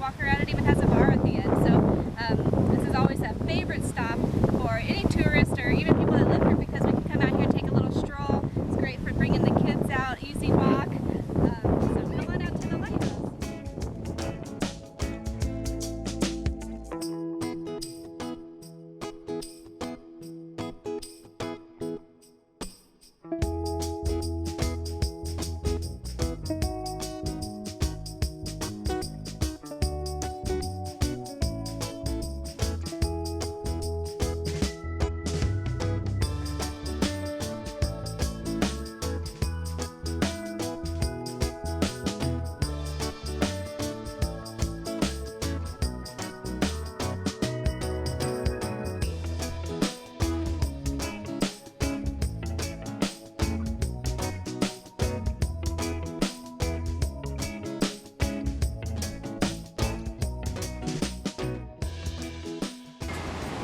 walk around. It even has a bar at the end. So this is always a favorite stop for any tourist or even people that live here, because we can come out here and take a little stroll. It's great for bringing the kids out, easy walk. So come on out to the lighthouse.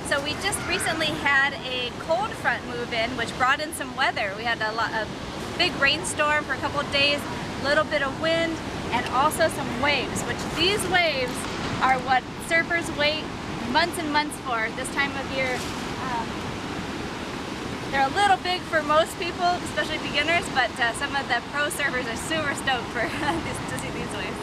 So we just recently had a cold front move in, which brought in some weather. We had a big rainstorm for a couple of days, a little bit of wind, and also some waves, which these waves are what surfers wait months and months for this time of year. They're a little big for most people, especially beginners, but some of the pro surfers are super stoked for to see these waves.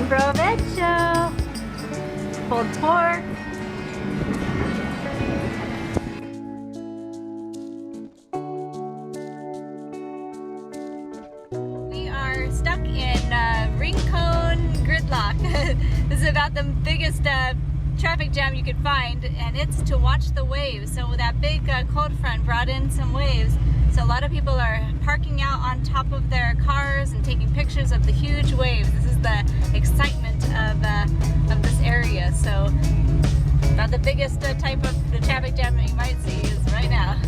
Provecho! Full tour. We are stuck in Rincon Gridlock. This is about the biggest traffic jam you could find, and it's to watch the waves. So that big cold front brought in some waves. So a lot of people are parking out on top of their cars and taking pictures of the huge waves. This is the excitement of this area. So about the biggest type of the traffic jam that you might see is right now.